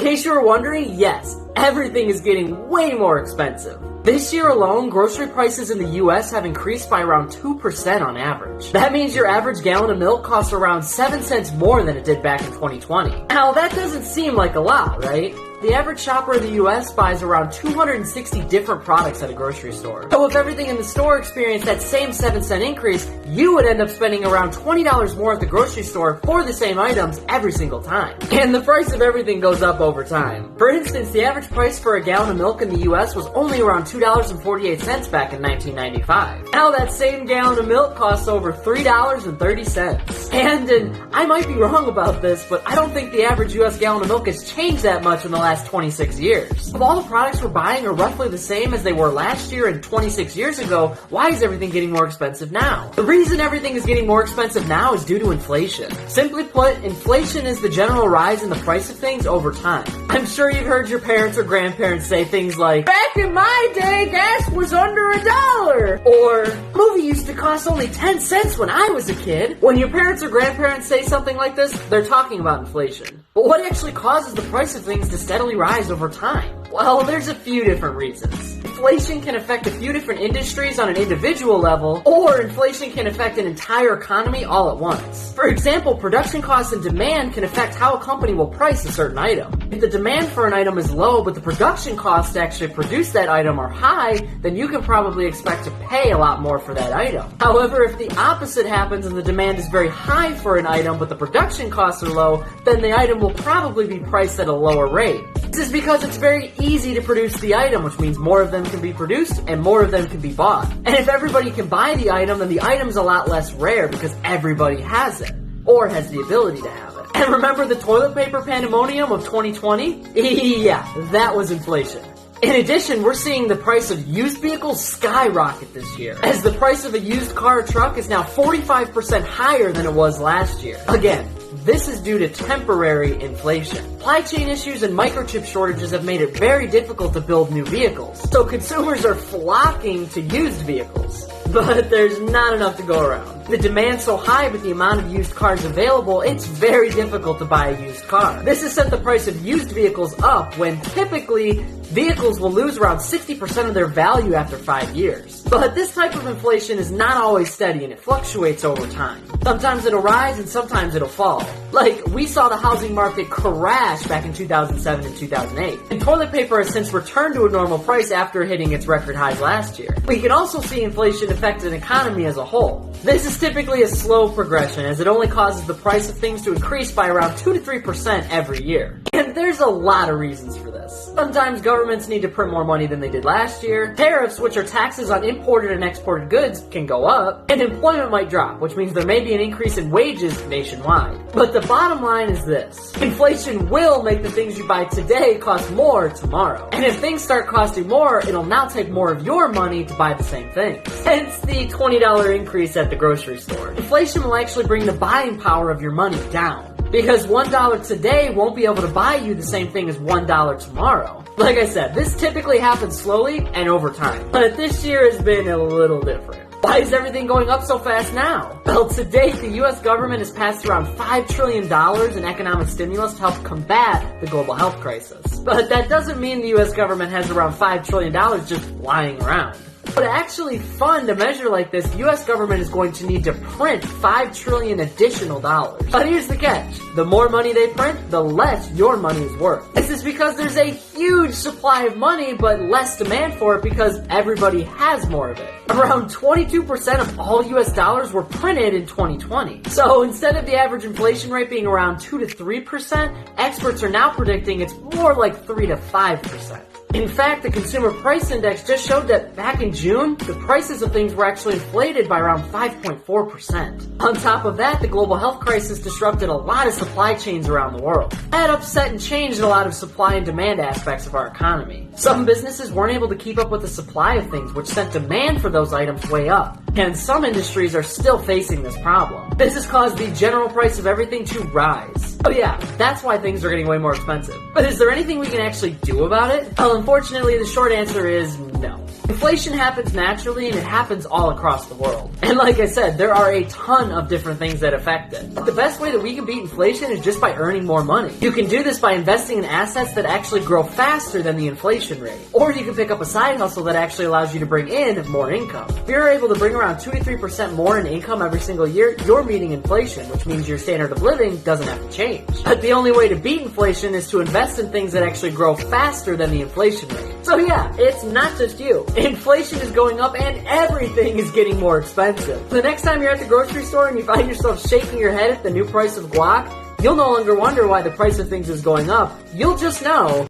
case you were wondering, yes, everything is getting way more expensive. This year alone, grocery prices in the US have increased by around 2% on average. That means your average gallon of milk costs around 7 cents more than it did back in 2020. Now, that doesn't seem like a lot, right? The average shopper in the US buys around 260 different products at a grocery store. So if everything in the store experienced that same 7-cent increase, you would end up spending around $20 more at the grocery store for the same items every single time. And the price of everything goes up over time. For instance, the average price for a gallon of milk in the US was only around $2.48 back in 1995. Now that same gallon of milk costs over $3.30. And I might be wrong about this, but I don't think the average US gallon of milk has changed that much in the last 26 years. If all the products we're buying are roughly the same as they were last year and 26 years ago, why is everything getting more expensive now? The reason everything is getting more expensive now is due to inflation. Simply put, inflation is the general rise in the price of things over time. I'm sure you've heard your parents or grandparents say things like, "Back in my day, gas was under $1, or "movie used to cost only 10 cents when I was a kid." When your parents or grandparents say something like this, they're talking about inflation. But what actually causes the price of things to steadily rise over time? Well, there's a few different reasons. Inflation can affect a few different industries on an individual level, or inflation can affect an entire economy all at once. For example, production costs and demand can affect how a company will price a certain item. If the demand for an item is low, but the production costs to actually produce that item are high, then you can probably expect to pay a lot more for that item. However, if the opposite happens and the demand is very high for an item, but the production costs are low, then the item will probably be priced at a lower rate. This is because it's very easy to produce the item, which means more of them can be produced and more of them can be bought. And if everybody can buy the item, then the item's a lot less rare because everybody has it, or has the ability to have it. And remember the toilet paper pandemonium of 2020? Yeah, that was inflation. In addition, we're seeing the price of used vehicles skyrocket this year, as the price of a used car or truck is now 45% higher than it was last year. Again, this is due to temporary inflation. Supply chain issues and microchip shortages have made it very difficult to build new vehicles, so consumers are flocking to used vehicles. But there's not enough to go around. The demand's so high with the amount of used cars available, it's very difficult to buy a used car. This has sent the price of used vehicles up when typically vehicles will lose around 60% of their value after 5 years. But this type of inflation is not always steady and it fluctuates over time. Sometimes it'll rise and sometimes it'll fall. Like, we saw the housing market crash back in 2007 and 2008. And toilet paper has since returned to a normal price after hitting its record highs last year. We can also see inflation affect an economy as a whole. This is typically a slow progression, as it only causes the price of things to increase by around 2 to 3% every year. And there's a lot of reasons for this. Sometimes governments need to print more money than they did last year. Tariffs, which are taxes on imported and exported goods, can go up. And employment might drop, which means there may be an increase in wages nationwide. But the bottom line is this. Inflation will make the things you buy today cost more tomorrow. And if things start costing more, it'll now take more of your money to buy the same things. Hence the $20 increase at the grocery store. Inflation will actually bring the buying power of your money down, because $1 today won't be able to buy you the same thing as $1 tomorrow. Like I said, this typically happens slowly and over time, but this year has been a little different. Why is everything going up so fast now? Well, to date, the U.S. government has passed around $5 trillion in economic stimulus to help combat the global health crisis. But that doesn't mean the U.S. government has around $5 trillion just lying around. But to actually fund a measure like this, the U.S. government is going to need to print $5 trillion additional dollars. But here's the catch. The more money they print, the less your money is worth. This is because there's a huge supply of money, but less demand for it because everybody has more of it. Around 22% of all U.S. dollars were printed in 2020. So instead of the average inflation rate being around 2 to 3%, experts are now predicting it's more like 3 to 5%. In fact, the Consumer Price Index just showed that back in June, the prices of things were actually inflated by around 5.4%. On top of that, the global health crisis disrupted a lot of supply chains around the world. That upset and changed a lot of supply and demand aspects of our economy. Some businesses weren't able to keep up with the supply of things, which sent demand for those items way up. and some industries are still facing this problem. This has caused the general price of everything to rise. Oh yeah, that's why things are getting way more expensive. But is there anything we can actually do about it? Well, unfortunately, the short answer is no. Inflation happens naturally, and it happens all across the world. And like I said, there are a ton of different things that affect it. But the best way that we can beat inflation is just by earning more money. You can do this by investing in assets that actually grow faster than the inflation rate. Or you can pick up a side hustle that actually allows you to bring in more income. If you're able to bring around 2 to 3% more in income every single year, you're meeting inflation, which means your standard of living doesn't have to change. But the only way to beat inflation is to invest in things that actually grow faster than the inflation rate. So yeah, it's not just you. Inflation is going up and everything is getting more expensive. The next time you're at the grocery store and you find yourself shaking your head at the new price of guac, you'll no longer wonder why the price of things is going up. You'll just know